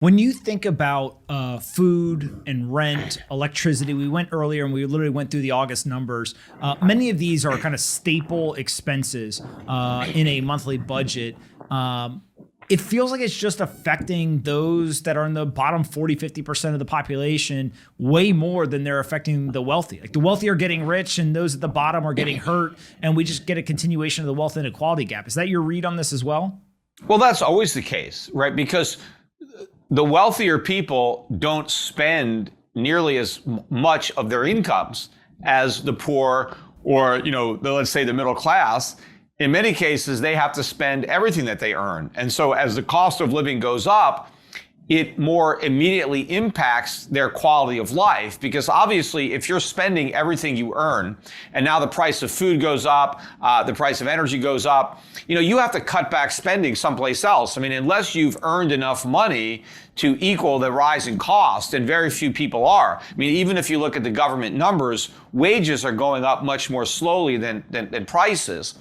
When you think about food and rent, electricity, we went earlier and we literally went through the August numbers. Many of these are kind of staple expenses in a monthly budget. It feels like it's just affecting those that are in the bottom 40, 50% of the population way more than they're affecting the wealthy. Like the wealthy are getting rich and those at the bottom are getting hurt. And we just get a continuation of the wealth inequality gap. Is that your read on this as well? Well, that's always the case, right? Because the wealthier people don't spend nearly as much of their incomes as the poor or, let's say the middle class. In many cases, they have to spend everything that they earn. And so as the cost of living goes up, it more immediately impacts their quality of life, because obviously if you're spending everything you earn and now the price of food goes up, the price of energy goes up, you have to cut back spending someplace else. I mean, unless you've earned enough money to equal the rise in cost, and very few people are. I mean, even if you look at the government numbers, wages are going up much more slowly than prices.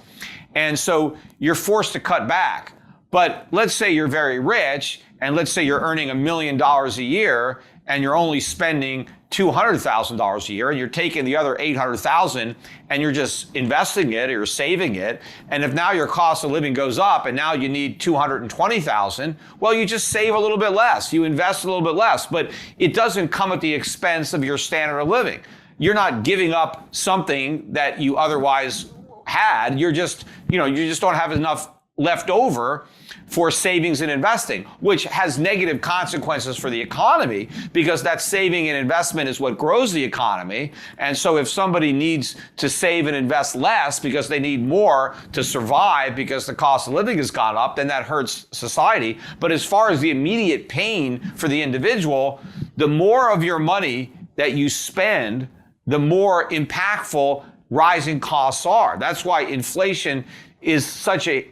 And so you're forced to cut back. But let's say you're very rich, and let's say you're earning $1 million a year, and you're only spending $200,000 a year, and you're taking the other $800,000 and you're just investing it or you're saving it. And if now your cost of living goes up and now you need $220,000, well, you just save a little bit less. You invest a little bit less, but it doesn't come at the expense of your standard of living. You're not giving up something that you otherwise had. You just don't have enough left over for savings and investing, which has negative consequences for the economy, because that saving and investment is what grows the economy. And so if somebody needs to save and invest less because they need more to survive because the cost of living has gone up, then that hurts society. But as far as the immediate pain for the individual, the more of your money that you spend, the more impactful rising costs are. That's why inflation is such a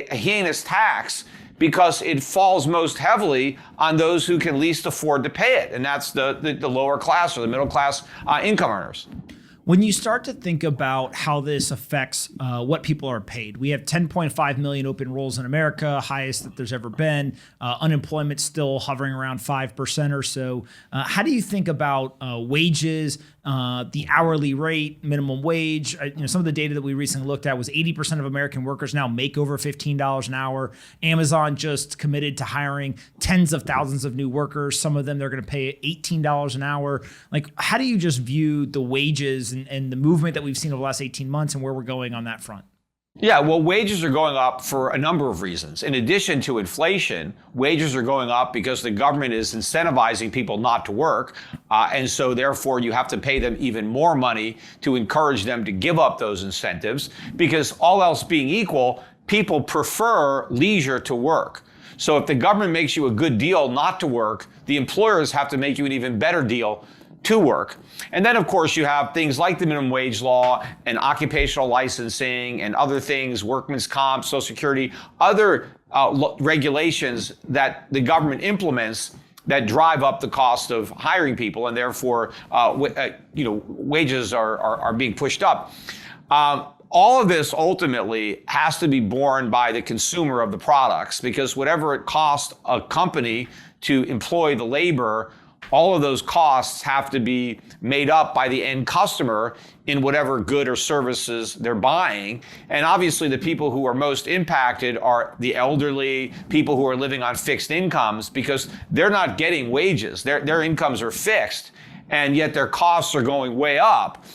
heinous tax, because it falls most heavily on those who can least afford to pay it. And that's the lower class or the middle class income earners. When you start to think about how this affects what people are paid, we have 10.5 million open roles in America, highest that there's ever been. Unemployment still hovering around 5% or so. How do you think about wages, the hourly rate, minimum wage? Some of the data that we recently looked at was 80% of American workers now make over $15 an hour. Amazon just committed to hiring tens of thousands of new workers. Some of them they're going to pay $18 an hour. Like, how do you just view the wages and the movement that we've seen over the last 18 months and where we're going on that front? Yeah, well, wages are going up for a number of reasons. In addition to inflation, wages are going up because the government is incentivizing people not to work. And so therefore, you have to pay them even more money to encourage them to give up those incentives, because all else being equal, people prefer leisure to work. So if the government makes you a good deal not to work, the employers have to make you an even better deal to work. And then, of course, you have things like the minimum wage law and occupational licensing and other things, workman's comp, Social Security, other regulations that the government implements that drive up the cost of hiring people, and therefore, wages are being pushed up. All of this ultimately has to be borne by the consumer of the products, because whatever it costs a company to employ the labor, all of those costs have to be made up by the end customer in whatever good or services they're buying. And obviously the people who are most impacted are the elderly, people who are living on fixed incomes, because they're not getting wages. Their incomes are fixed, and yet their costs are going way up.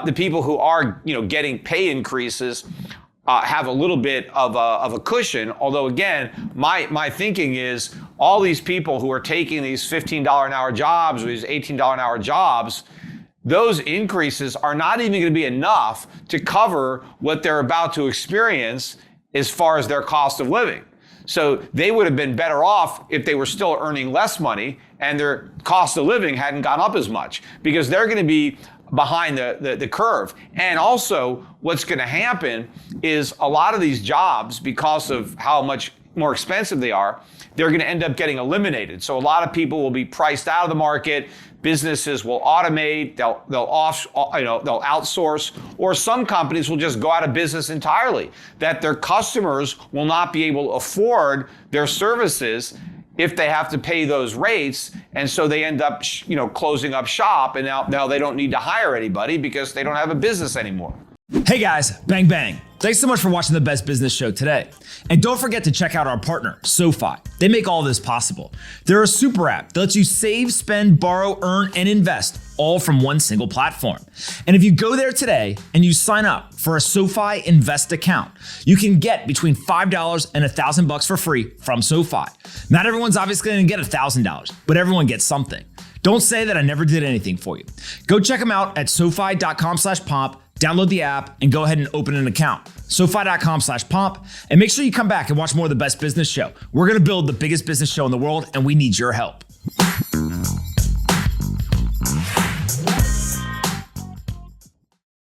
The people who are getting pay increases have a little bit of a cushion. Although again, my thinking is all these people who are taking these $15 an hour jobs or these $18 an hour jobs, those increases are not even going to be enough to cover what they're about to experience as far as their cost of living. So they would have been better off if they were still earning less money and their cost of living hadn't gone up as much, because they're going to be behind the curve. And also what's going to happen is a lot of these jobs, because of how much more expensive they are, they're going to end up getting eliminated. So a lot of people will be priced out of the market. Businesses will automate, they'll outsource, or some companies will just go out of business entirely, that their customers will not be able to afford their services. if they have to pay those rates. And so they end up, closing up shop. And now they don't need to hire anybody because they don't have a business anymore. Hey guys, bang bang. Thanks so much for watching the Best Business Show today. And don't forget to check out our partner, SoFi. They make all this possible. They're a super app that lets you save, spend, borrow, earn, and invest all from one single platform. And if you go there today and you sign up for a SoFi Invest account, you can get between $5 and $1,000 for free from SoFi. Not everyone's obviously going to get $1,000, but everyone gets something. Don't say that I never did anything for you. Go check them out at SoFi.com/pomp. Download the app and go ahead and open an account. SoFi.com/pomp. And make sure you come back and watch more of the Best Business Show. We're going to build the biggest business show in the world, and we need your help.